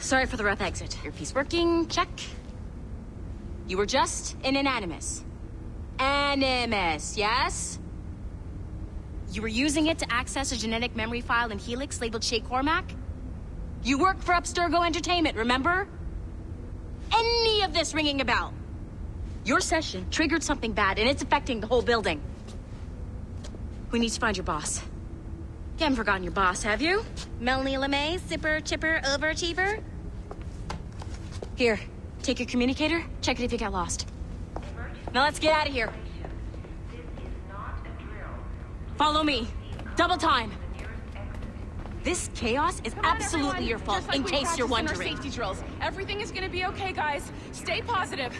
Sorry for the rough exit. Earpiece working, check. You were just an animus. Animus, yes? You were using it to access a genetic memory file in Helix labeled Shay Cormac? You worked for Abstergo Entertainment, remember? Any of this ringing a bell? Your session triggered something bad, and it's affecting the whole building. We need to find your boss. You haven't forgotten your boss, have you? Melanie LeMay, zipper, chipper, overachiever? Here, take your communicator, check it if you get lost. Now let's get out of here. Follow me. Double time. This chaos is absolutely your fault, in case you're wondering. Safety drills. Everything is gonna be okay, guys. Stay positive.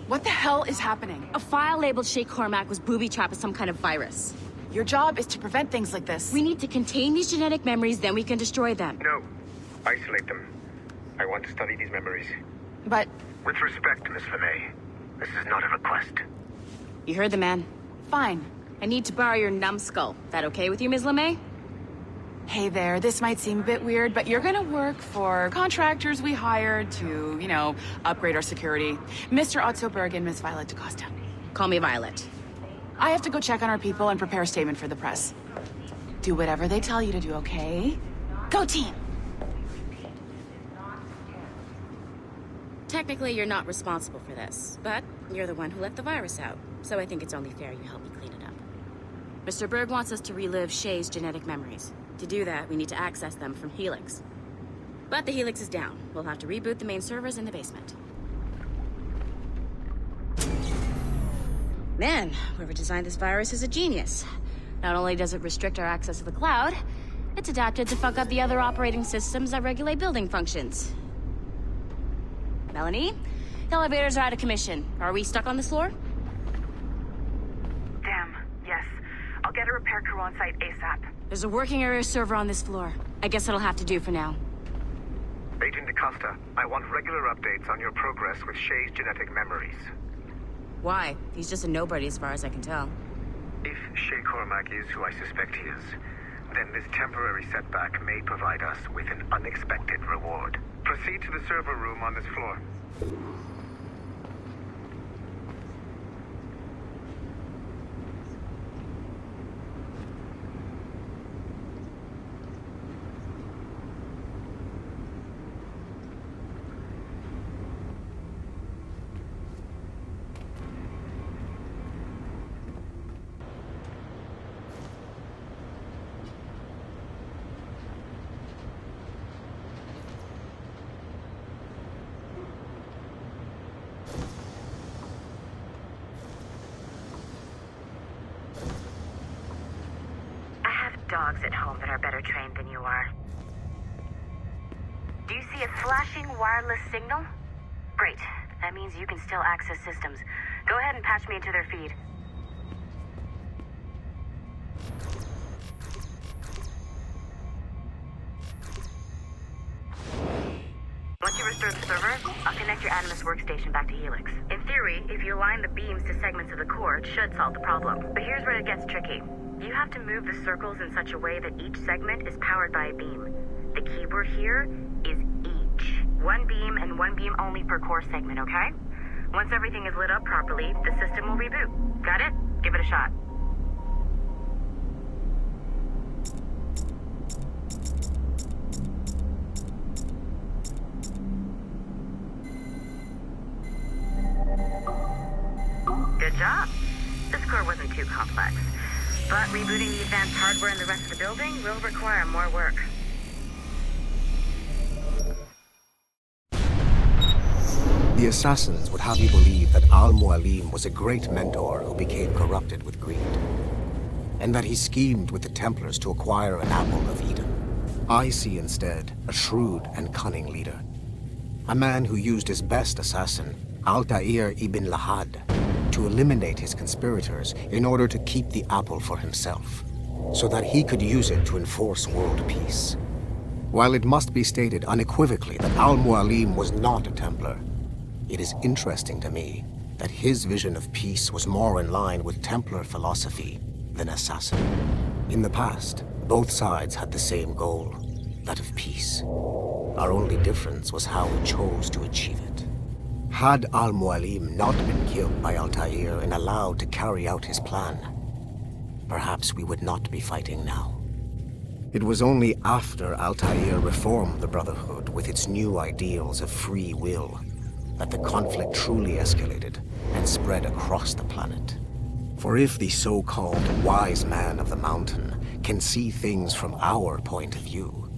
What the hell is happening? A file labeled Shay Cormac was booby-trapped with some kind of virus. Your job is to prevent things like this. We need to contain these genetic memories, then we can destroy them. No. Isolate them. I want to study these memories. But... With respect, Miss LeMay, this is not a request. You heard the man. Fine. I need to borrow your numbskull. That okay with you, Ms. LeMay? Hey there, this might seem a bit weird, but you're gonna work for contractors we hired to, you know, upgrade our security. Mr. Otto Berg and Miss Violet DaCosta. Call me Violet. I have to go check on our people and prepare a statement for the press. Do whatever they tell you to do, okay? Go team! Technically, you're not responsible for this, but you're the one who let the virus out, so I think it's only fair you help me clean it up. Mr. Berg wants us to relive Shay's genetic memories. To do that, we need to access them from Helix. But the Helix is down. We'll have to reboot the main servers in the basement. Man, whoever designed this virus is a genius. Not only does it restrict our access to the cloud, it's adapted to fuck up the other operating systems that regulate building functions. Melanie? The elevators are out of commission. Are we stuck on this floor? Damn, yes. I'll get a repair crew on site ASAP. There's a working area server on this floor. I guess that'll have to do for now. Agent DaCosta, I want regular updates on your progress with Shay's genetic memories. Why? He's just a nobody as far as I can tell. If Shay Cormac is who I suspect he is, then this temporary setback may provide us with an unexpected reward. Proceed to the server room on this floor. Dogs at home that are better trained than you are. Do you see a flashing wireless signal? Great. That means you can still access systems. Go ahead and patch me into their feed. Once you restore the server, I'll connect your Animus workstation back to Helix. In theory, if you align the beams to segments of the core, it should solve the problem. But here's where it gets tricky. You have to move the circles in such a way that each segment is powered by a beam. The keyword here is each. One beam and one beam only per core segment, okay? Once everything is lit up properly, the system will reboot. Got it? Give it a shot. Good job. This core wasn't too complex. But rebooting the advanced hardware in the rest of the building will require more work. The assassins would have you believe that Al-Mualim was a great mentor who became corrupted with greed, and that he schemed with the Templars to acquire an apple of Eden. I see instead a shrewd and cunning leader, a man who used his best assassin, Altair ibn Lahad, to eliminate his conspirators in order to keep the apple for himself, so that he could use it to enforce world peace. While it must be stated unequivocally that Al-Mualim was not a Templar, it is interesting to me that his vision of peace was more in line with Templar philosophy than assassin. In the past, both sides had the same goal: that of peace. Our only difference was how we chose to achieve it. Had Al-Mualim not been killed by Altair and allowed to carry out his plan, perhaps we would not be fighting now. It was only after Altair reformed the Brotherhood with its new ideals of free will that the conflict truly escalated and spread across the planet. For if the so-called wise man of the mountain can see things from our point of view,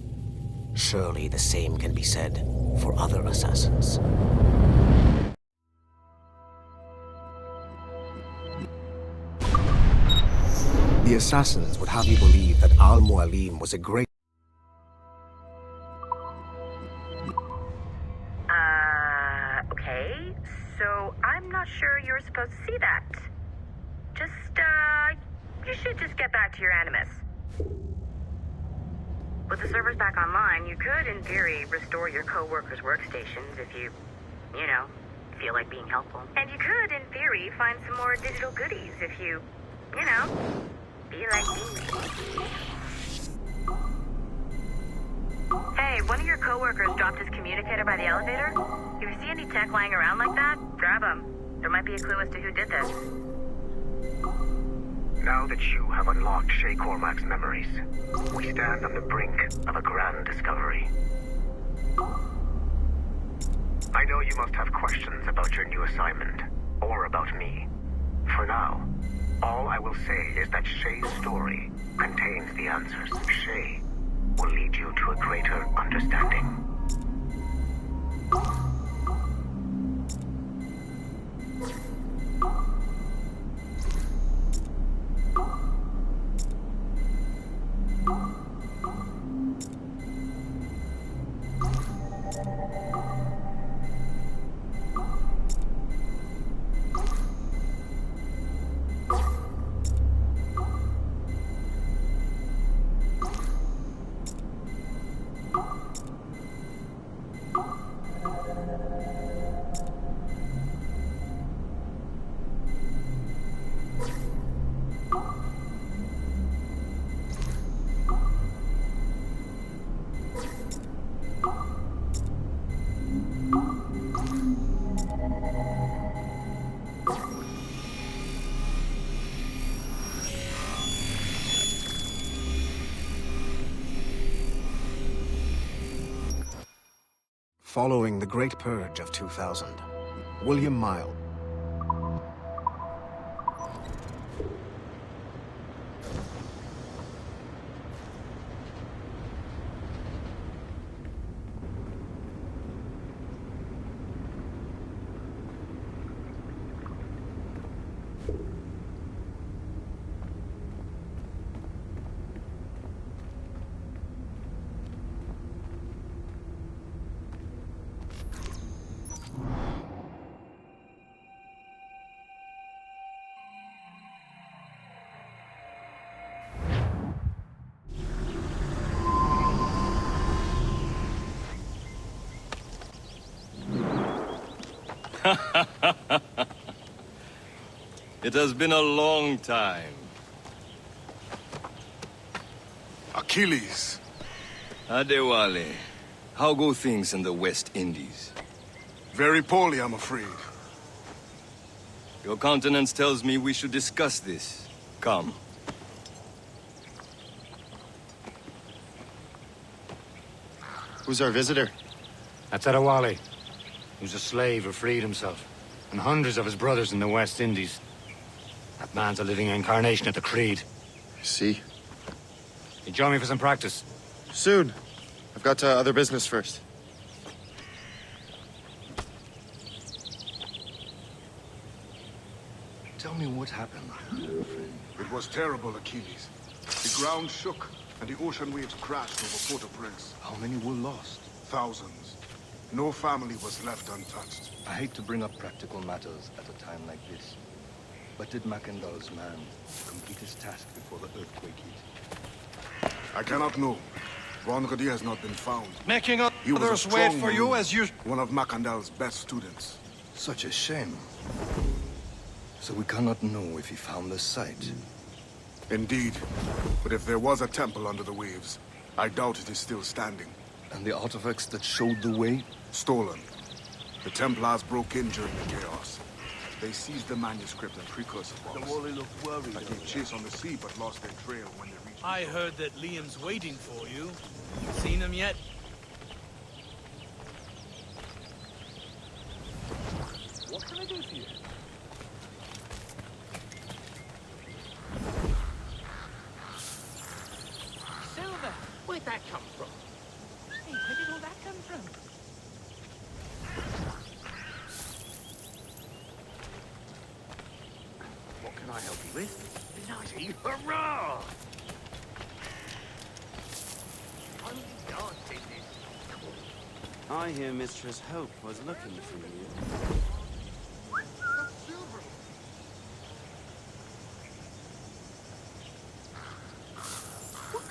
surely the same can be said for other assassins. The assassins would have you believe that Al-Mualim was a great... Okay. So, I'm not sure you're supposed to see that. Just, you should just get back to your Animus. With the servers back online, you could, in theory, restore your co-workers' workstations if you know, feel like being helpful. And you could, in theory, find some more digital goodies if you know, feel like being... Hey, one of your co-workers dropped his communicator by the elevator. If you see any tech lying around like that, grab them. There might be a clue as to who did this. Now that you have unlocked Shay Cormac's memories, we stand on the brink of a grand discovery. I know you must have questions about your new assignment, or about me. For now, all I will say is that Shay's story contains the answers. Shay will lead you to a greater understanding. Following the Great Purge of 2000, William Miles It has been a long time. Achilles. Adewale, how go things in the West Indies? Very poorly, I'm afraid. Your countenance tells me we should discuss this. Come. Who's our visitor? That's Adewale. He was a slave who freed himself, and hundreds of his brothers in the West Indies. That man's a living incarnation of the Creed. I see. You join me for some practice? Soon. I've got other business first. Tell me what happened, friend. It was terrible, Achilles. The ground shook, and the ocean waves crashed over Port-au-Prince. How many were lost? Thousands. No family was left untouched. I hate to bring up practical matters at a time like this. But did Mackandal's man complete his task before the earthquake hit? I cannot know. Ronradi has not been found. Making He was a others wait strong for you Marine, as you... one of Mackandal's best students. Such a shame. So we cannot know if he found the site. Indeed. But if there was a temple under the waves, I doubt it is still standing. And the artifacts that showed the way? Stolen. The Templars broke in during the chaos. They seized the manuscript and precursor box. The Wally looked worried. I gave chase on the sea, but lost their trail when they reached... I heard that Liam's waiting for you. Seen him yet? What can I do for you? Silver! Where'd that come from? Hey, where did all that come from? What can I help you with? Bloody hurrah! Only dancing this. I hear Mistress Hope was looking for you.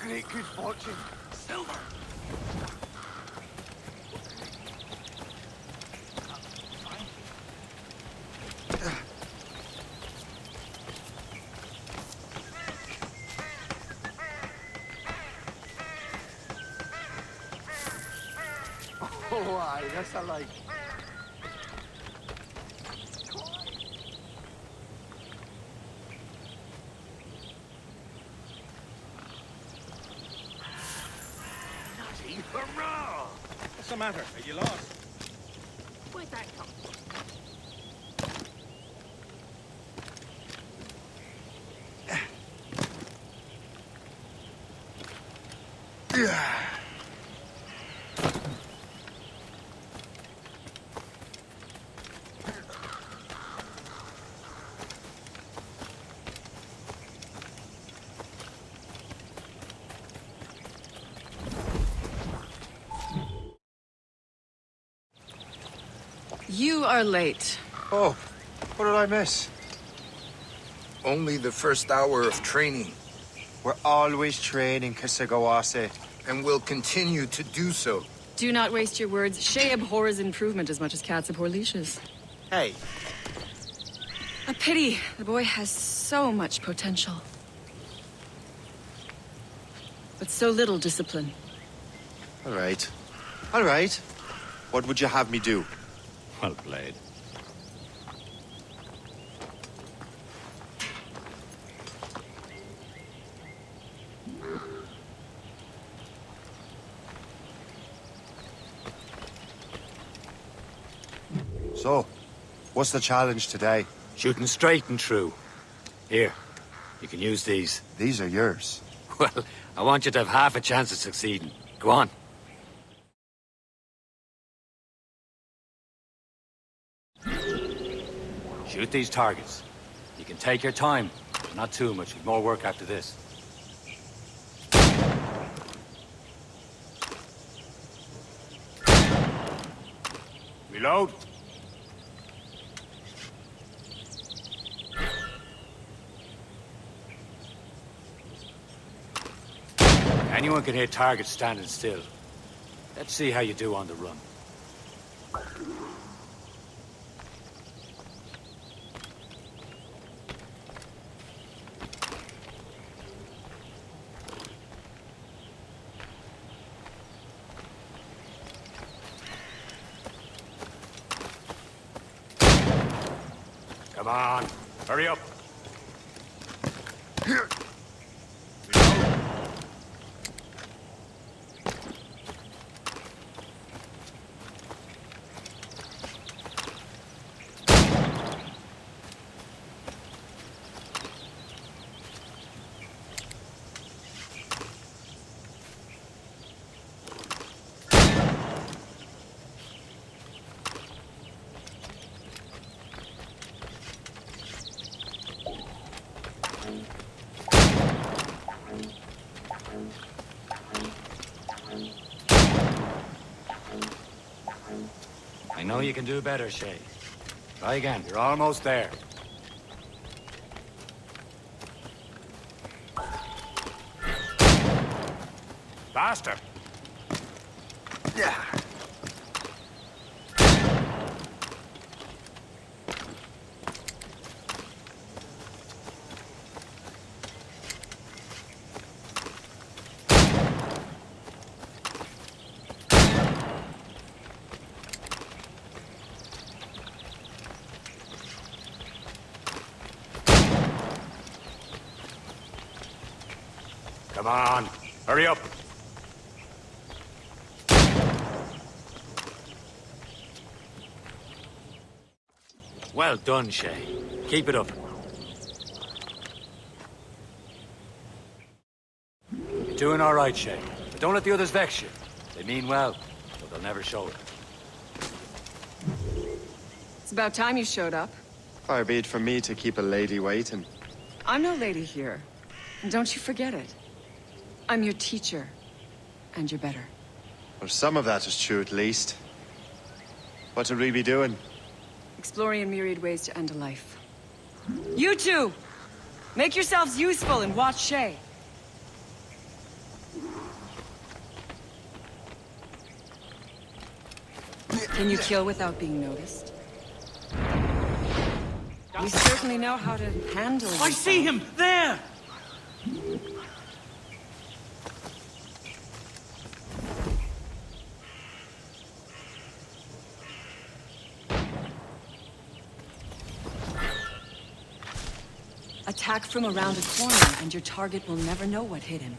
Great good fortune. Silver! Oh, aye, that's a like. Bloody hurrah! What's the matter? Are you lost? Where'd that come from? You are late. Oh, what did I miss? Only the first hour of training, We're always training, Kisagawase. and will continue to do so. Do not waste your words. Shay abhors improvement as much as cats abhor leashes. Hey, A pity. The boy has so much potential. But so little discipline. all right. All right. What would you have me do? Well played. So, what's the challenge today? Shooting straight and true. Here, you can use these. These are yours. Well, I want you to have half a chance of succeeding. Go on. Shoot these targets. You can take your time. Not too much. We've more work after this. Reload. Anyone can hit targets standing still. Let's see how you do on the run. Come on, hurry up. Here! I know you can do better, Shay. Try again. You're almost there. Faster. Yeah. Come on, hurry up. Well done, Shay. Keep it up. You're doing all right, Shay. But don't let the others vex you. They mean well, but they'll never show it. It's about time you showed up. Far be it from me to keep a lady waiting. I'm no lady here. And don't you forget it. I'm your teacher. And you're better. Well, some of that is true at least. What would we be doing? Exploring a myriad ways to end a life. You two! Make yourselves useful and watch Shay. Can you kill without being noticed? You certainly know how to handle yourself. I see him! There! Attack from around a corner, and your target will never know what hit him.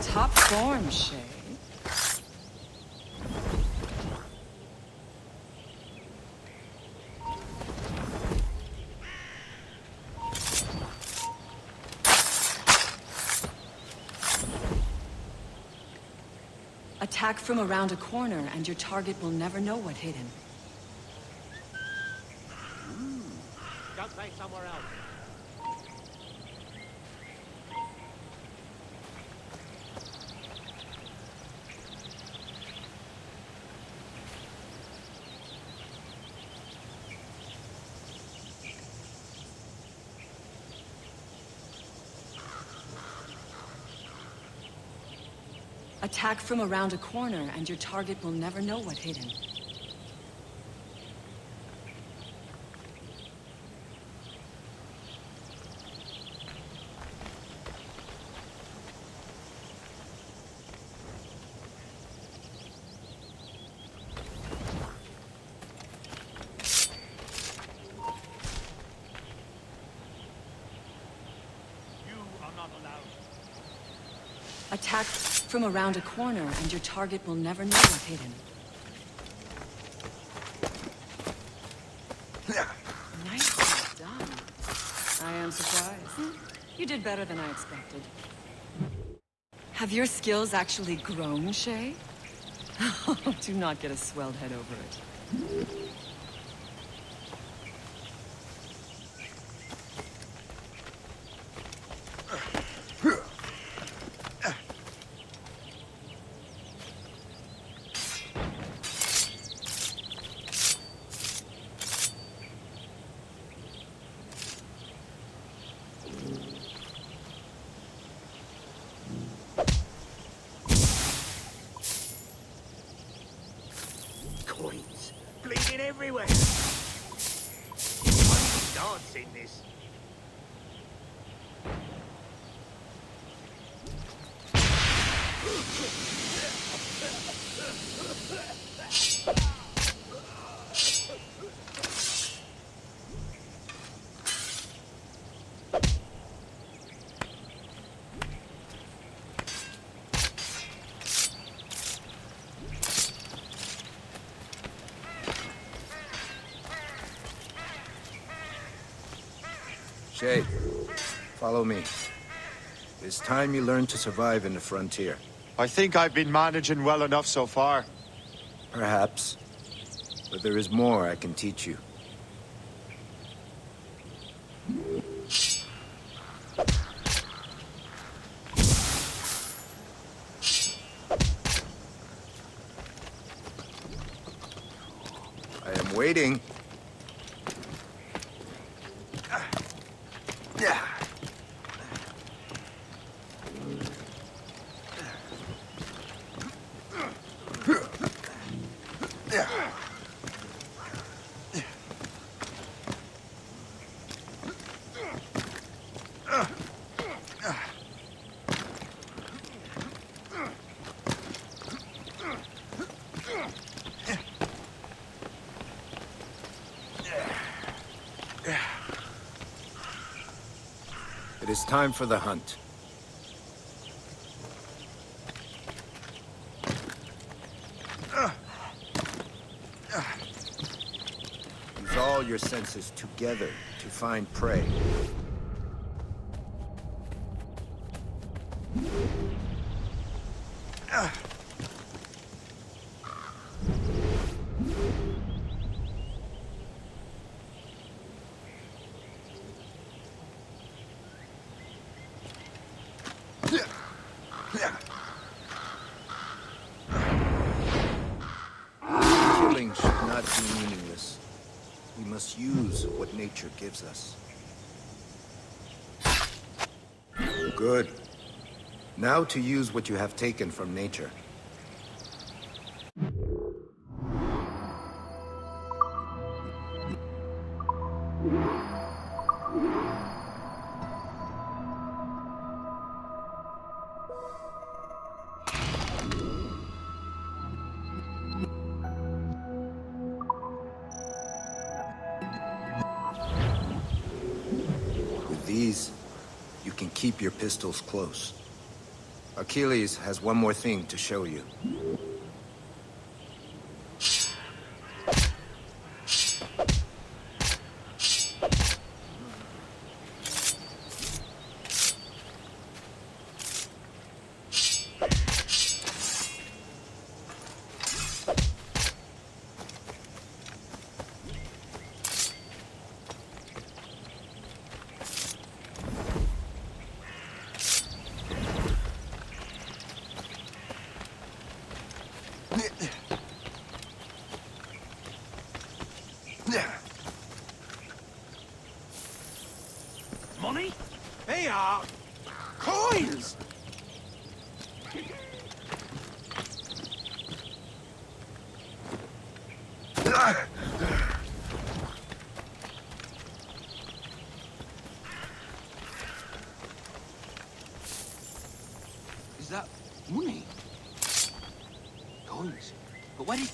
Top form, Shay. Attack from around a corner, and your target will never know what hit him. Don't play somewhere else. Attack from around a corner, and your target will never know what hit him. Attack from around a corner, and your target will never know what hit him. Nicely done. I am surprised. You did better than I expected. Have your skills actually grown, Shay? Do not get a swelled head over it. Coins. Bleeding everywhere. I'm dancing this. Shay, follow me. It's time you learn to survive in the frontier. I think I've been managing well enough so far. Perhaps. But there is more I can teach you. I am waiting. It is time for the hunt. Use all your senses together to find prey. Killing should not be meaningless. We must use what nature gives us. Good. Now to use what you have taken from nature. With these, you can keep your pistols close. Achilles has one more thing to show you. Money? They are coins! Is that money? Coins? But where did...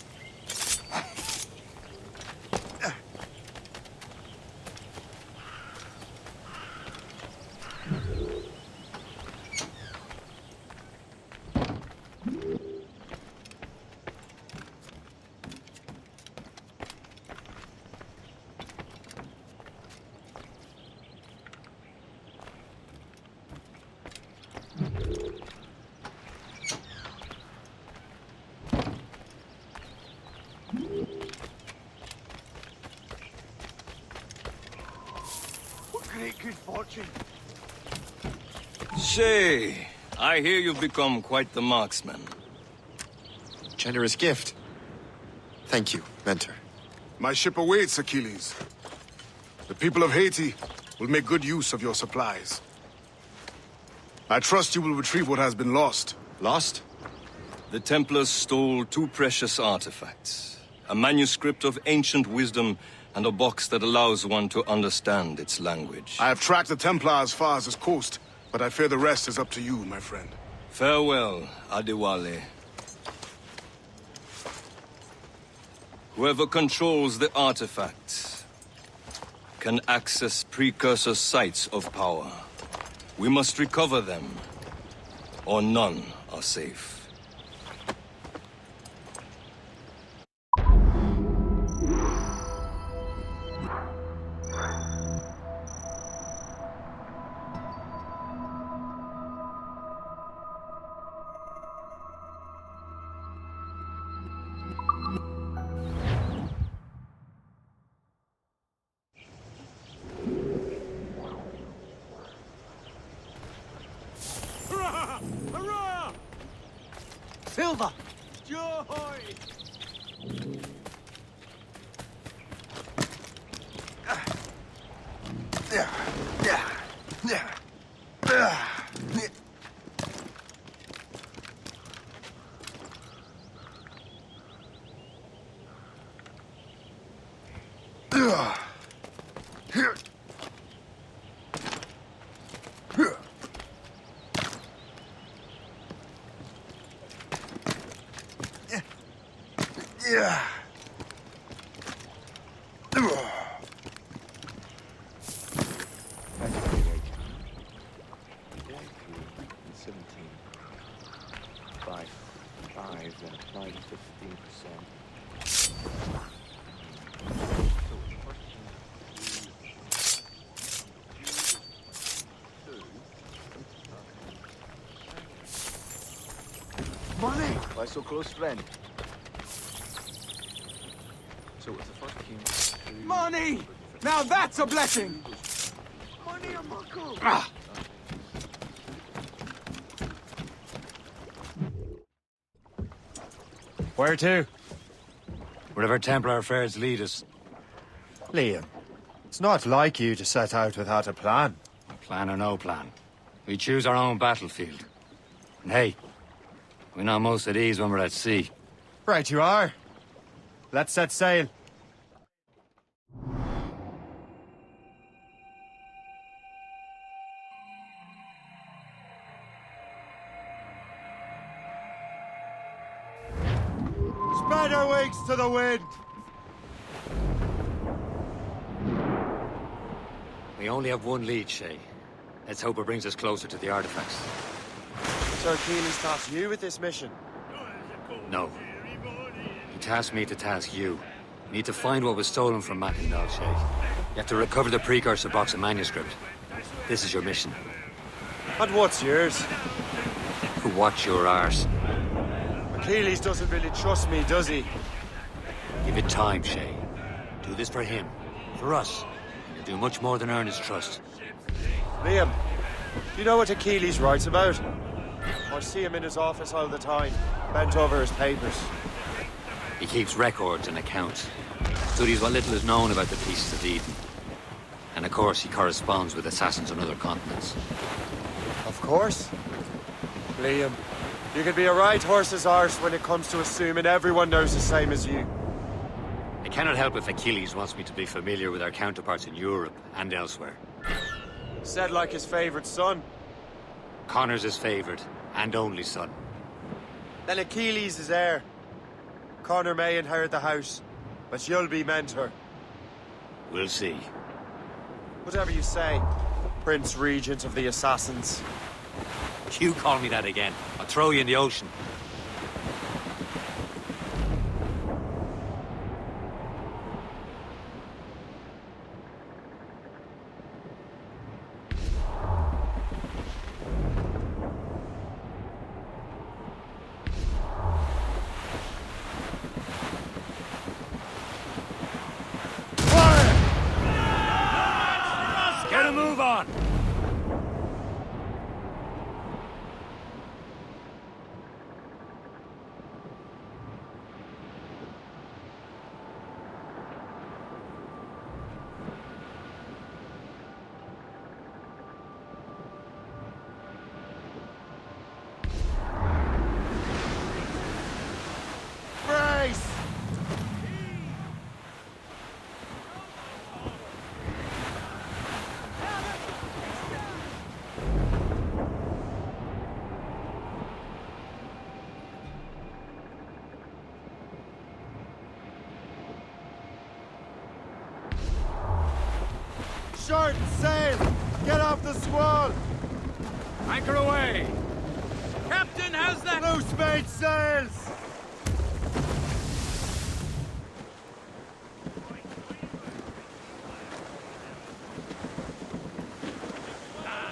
What great good fortune! Shay, I hear you've become quite the marksman. Generous gift. Thank you, Mentor. My ship awaits, Achilles. The people of Haiti will make good use of your supplies. I trust you will retrieve what has been lost. Lost? The Templars stole 2 precious artifacts. A manuscript of ancient wisdom and a box that allows one to understand its language. I have tracked the Templar as far as this coast, but I fear the rest is up to you, my friend. Farewell, Adewale. Whoever controls the artifacts can access precursor sites of power. We must recover them, or none are safe. Hurrah! Hurrah! Silver! Joy! by so close friend. So it was the first king. Money! Now that's a blessing! Money and muckle! Ah. Where to? Wherever Templar affairs lead us. Liam, it's not like you to set out without a plan. Plan or no plan. We choose our own battlefield. And hey, we're not most at ease when we're at sea. Right you are. Let's set sail. Spread our wings to the wind! We only have one lead, Shay. Let's hope it brings us closer to the artifacts. So Achilles tasked you with this mission? No. He tasked me to task you. You need to find what was stolen from Mackendal, Shay. You have to recover the precursor box of manuscript. This is your mission. And what's yours? Watch your arse. Achilles doesn't really trust me, does he? Give it time, Shay. Do this for him. For us. And you'll do much more than earn his trust. Liam, do you know what Achilles writes about? I see him in his office all the time, bent over his papers. He keeps records and accounts. Studies what little is known about the pieces of Eden. And of course, he corresponds with assassins on other continents. Of course. Liam, you can be a right horse's arse when it comes to assuming everyone knows the same as you. I cannot help if Achilles wants me to be familiar with our counterparts in Europe and elsewhere. Said like his favorite son. Connor's his favorite and only son. Then Achilles is heir. Connor may inherit the house, but you'll be mentor. We'll see. Whatever you say, Prince Regent of the Assassins. You call me that again, I'll throw you in the ocean. Get a move on! Brace! Short sail! Get off the squall! Anchor away! Captain, how's that? Loose made sails!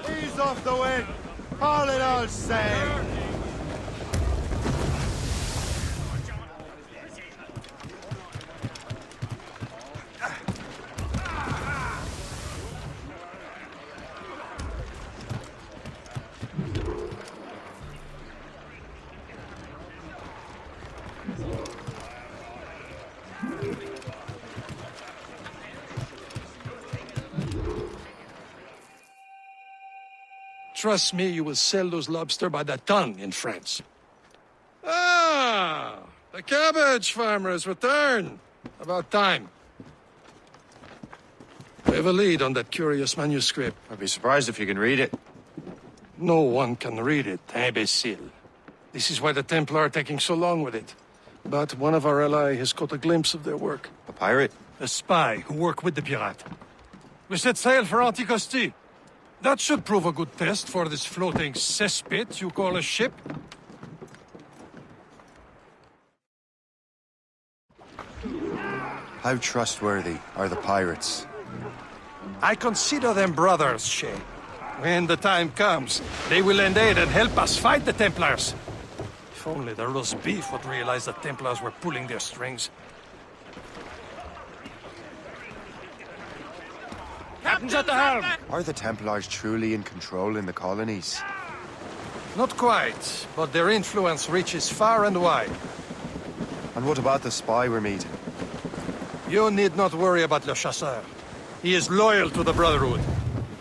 Ease off the wind! Haul it all sail! Trust me, you will sell those lobster by the ton in France. Ah, the cabbage farmer has returned. About time. We have a lead on that curious manuscript. I'd be surprised if you can read it. No one can read it, imbecile. This is why the Templar are taking so long with it. But one of our allies has caught a glimpse of their work. A pirate? A spy who worked with the pirate. We set sail for Anticosti. That should prove a good test for this floating cesspit you call a ship. How trustworthy are the pirates? I consider them brothers, Shay. When the time comes, they will lend aid and help us fight the Templars. If only the roast beef would realize the Templars were pulling their strings. Captain's at the helm! Are the Templars truly in control in the colonies? Not quite, but their influence reaches far and wide. And what about the spy we're meeting? You need not worry about Le Chasseur. He is loyal to the Brotherhood.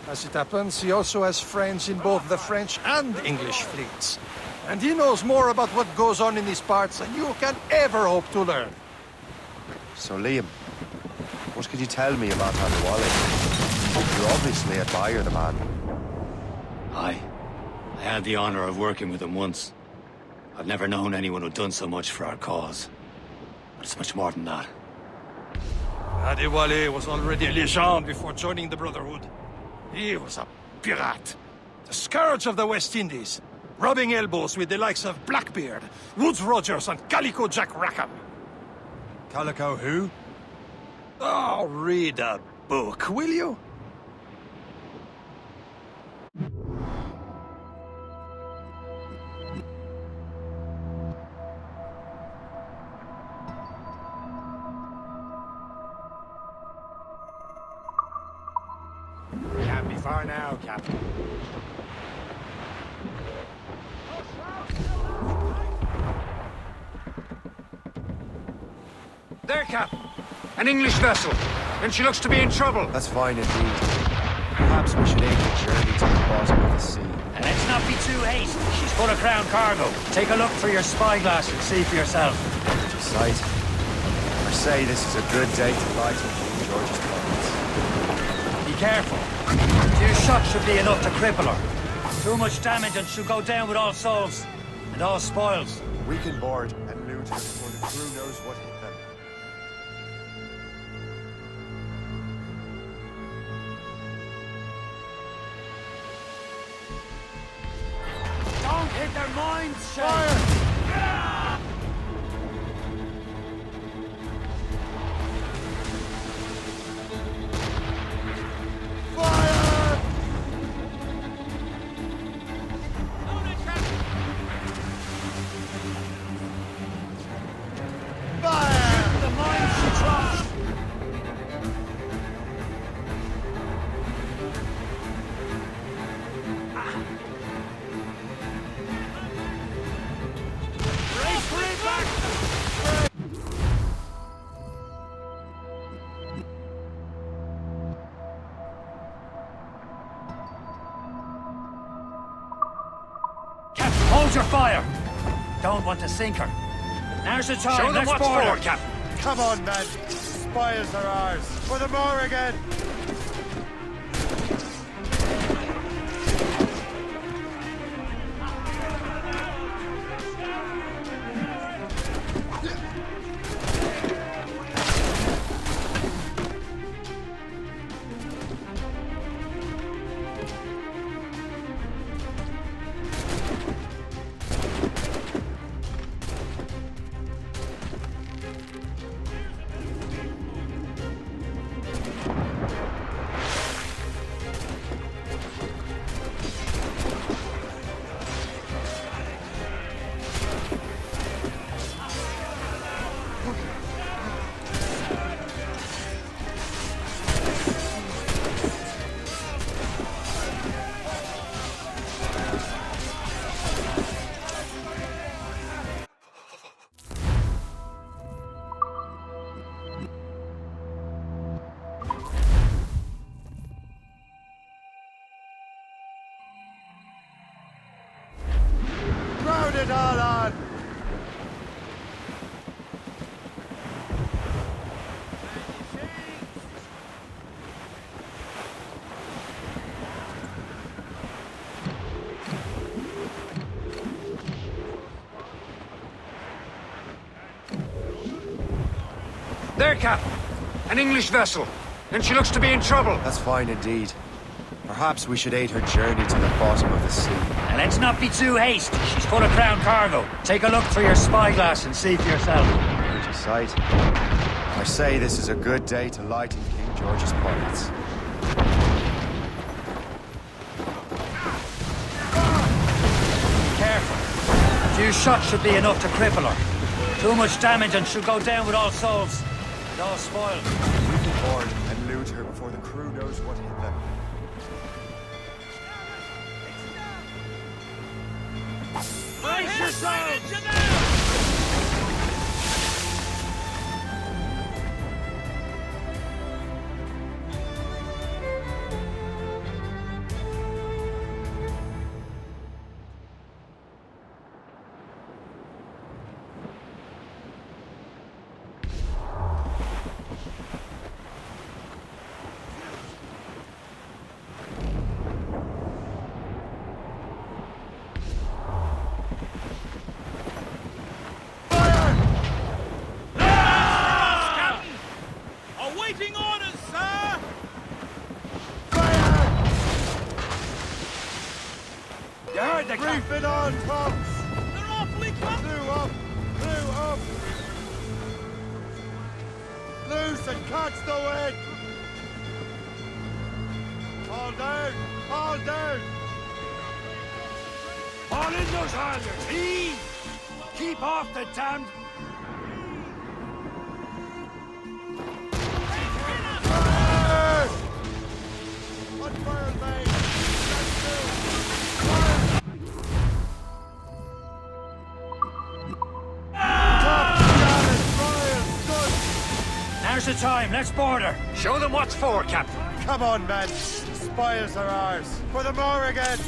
As it happens, he also has friends in both the French and English fleets. And he knows more about what goes on in these parts than you can ever hope to learn. So, Liam, what could you tell me about Adewale? You obviously admire the man. I had the honor of working with him once. I've never known anyone who'd done so much for our cause. But it's much more than that. Adewale was already a legend before joining the Brotherhood. He was a pirate. The scourge of the West Indies. Rubbing elbows with the likes of Blackbeard, Woodes Rogers, and Calico Jack Rackham. Calico who? Oh, read a book, will you? Can't be far now, Captain. There, Captain. An English vessel. And she looks to be in trouble. That's fine indeed. Perhaps we should aim the journey to the bottom of the sea. And let's not be too hasty. She's full of crown cargo. Take a look through your spyglass and see for yourself. To sight. I say this is a good day to light in King George's pockets. Be careful. A few shots should be enough to cripple her. Too much damage and she'll go down with all souls. And all spoils. We can board and loot her before the crew knows what hit them. Don't hit their minds, Shay! Fire! Hold your fire! Don't want to sink her. Now's the time. Show them what's board her. for, Captain. Come on, men. Spoils are ours. For the Morrigan! Crowd it all on! There, Captain. An English vessel. And she looks to be in trouble. That's fine indeed. Perhaps we should aid her journey to the bottom of the sea. And let's not be too hasty. She's full of crown cargo. Take a look through your spyglass and see for yourself. Pretty sight. I say this is a good day to light in King George's pockets. Careful. A few few shots should be enough to cripple her. Too much damage and she'll go down with all souls. And all spoiled. We can board and loot her before the crew knows what hit them. Brace yourselves! Awaiting orders, sir! You heard the Brief it on, folks! They're awfully close! Blew up! Blew up! Loose and catch the wind! Fall down! Fall down! All in those halyards, heave! Keep off the damned... Now's the time, let's board her. Show them what's for, Captain. Come on, men. Spoils are ours. For the Morrigan!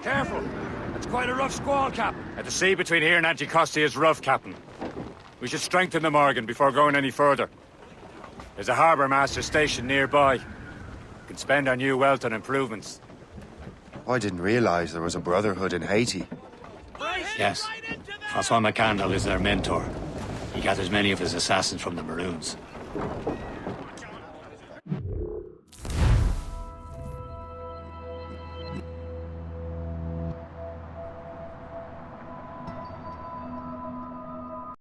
Careful! It's quite a rough squall, Captain. At the sea between here and Anticosti is rough, Captain. We should strengthen the Morgan before going any further. There's a harbour master stationed nearby. We can spend our new wealth on improvements. I didn't realize there was a brotherhood in Haiti. Yes. Francois McCandle is their mentor. He gathers many of his assassins from the Maroons.